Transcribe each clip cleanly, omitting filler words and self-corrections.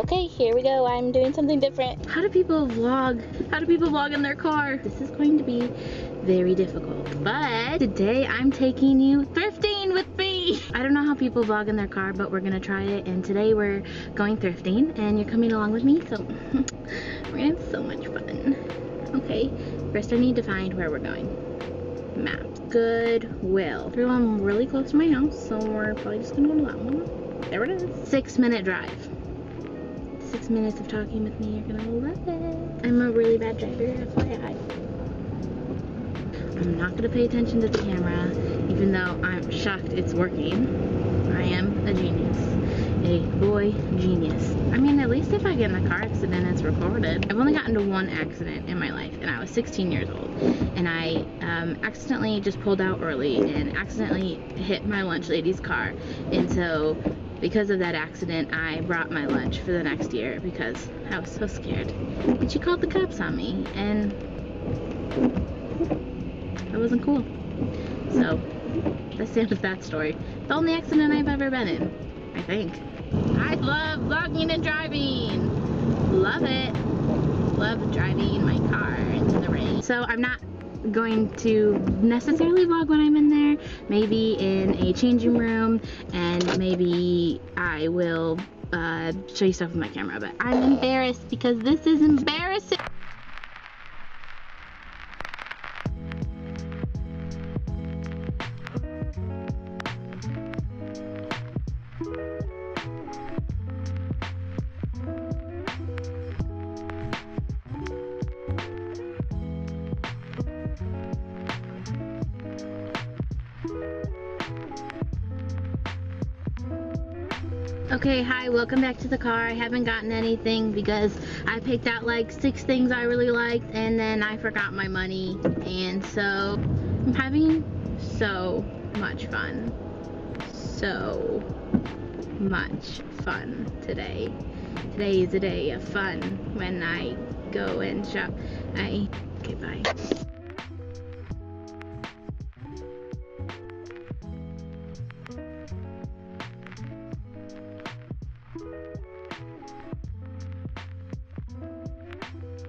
Okay, here we go. I'm doing something different. How do people vlog? How do people vlog in their car? This is going to be very difficult. But today I'm taking you thrifting with me. I don't know how people vlog in their car, but we're gonna try it. And today we're going thrifting and you're coming along with me. So we're gonna have so much fun. Okay, first I need to find where we're going. Maps. Goodwill. Everyone really close to my house, so we're probably just gonna go to that one. There it is. 6-minute drive. 6 minutes of talking with me, you're gonna love it. I'm a really bad driver, FYI. I'm not gonna pay attention to the camera, even though I'm shocked it's working. I am a genius. A boy genius. I mean, at least if I get in a car accident, it's recorded. I've only gotten into one accident in my life, and I was 16 years old. And I accidentally just pulled out early and accidentally hit my lunch lady's car. And so, because of that accident, I brought my lunch for the next year because I was so scared. And she called the cops on me, and that wasn't cool. So, that's the end of that story. The only accident I've ever been in, I think. I love vlogging and driving. Love it. Love driving my car into the rain. So I'm not going to necessarily vlog when I'm in there. Maybe in a changing room, and maybe I will show you stuff with my camera. But I'm embarrassed because this is embarrassing. Okay, hi, welcome back to the car. I haven't gotten anything because I picked out like 6 things I really liked and then I forgot my money. And so I'm having so much fun. So much fun today. Today is a day of fun when I go and shop. Okay, bye.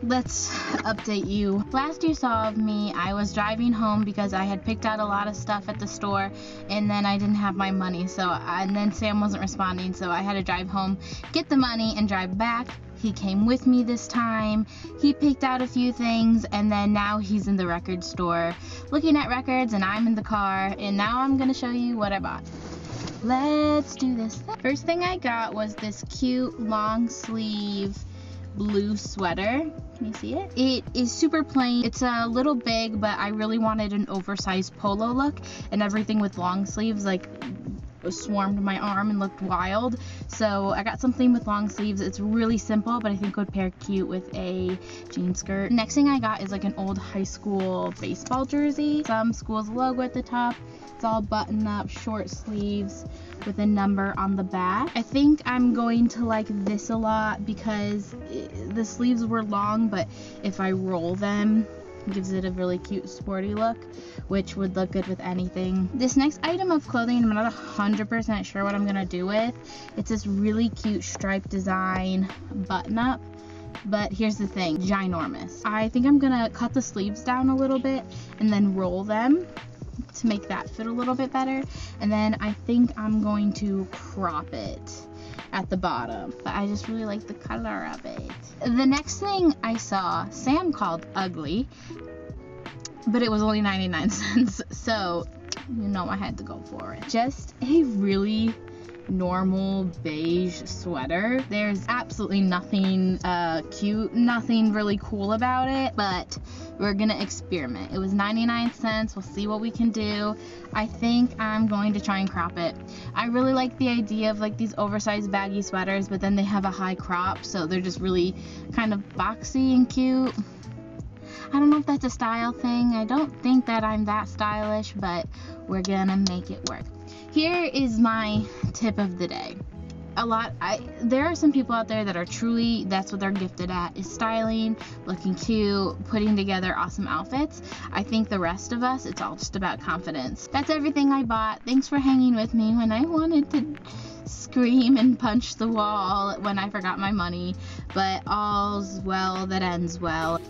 Let's update you. Last you saw of me, I was driving home because I had picked out a lot of stuff at the store and then I didn't have my money, and then Sam wasn't responding, so I had to drive home, get the money, and drive back. He came with me this time. He picked out a few things, and then now he's in the record store looking at records, and I'm in the car, and now I'm gonna show you what I bought. Let's do this. First thing I got was this cute long sleeve blue sweater. Can you see it? It is super plain. It's a little big, but I really wanted an oversized polo look, and everything with long sleeves like swarmed my arm and looked wild. So I got something with long sleeves. It's really simple, but I think would pair cute with a jean skirt. Next thing I got is like an old high school baseball jersey. Some school's logo at the top. It's all button up, short sleeves with a number on the back. I think I'm going to like this a lot because the sleeves were long, but if I roll them, it gives it a really cute sporty look, which would look good with anything. This next item of clothing, I'm not 100% sure what I'm gonna do with. It's this really cute striped design button up, but here's the thing, ginormous. I think I'm gonna cut the sleeves down a little bit and then roll them to make that fit a little bit better, and then I think I'm going to crop it at the bottom, but I just really like the color of it. The next thing I saw, Sam called ugly, but it was only 99 cents, so you know I had to go for it. Just a really normal beige sweater. There's absolutely nothing cute, nothing really cool about it, but we're gonna experiment. It was 99 cents. We'll see what we can do. I think I'm going to try and crop it. I really like the idea of like these oversized baggy sweaters, but then they have a high crop, so they're just really kind of boxy and cute. I don't know if that's a style thing. I don't think that I'm that stylish, but we're gonna make it work. Here is my tip of the day. There are some people out there that are truly, that's what they're gifted at, is styling, looking cute, putting together awesome outfits. I think the rest of us, it's all just about confidence. That's everything I bought. Thanks for hanging with me when I wanted to scream and punch the wall when I forgot my money, but all's well that ends well.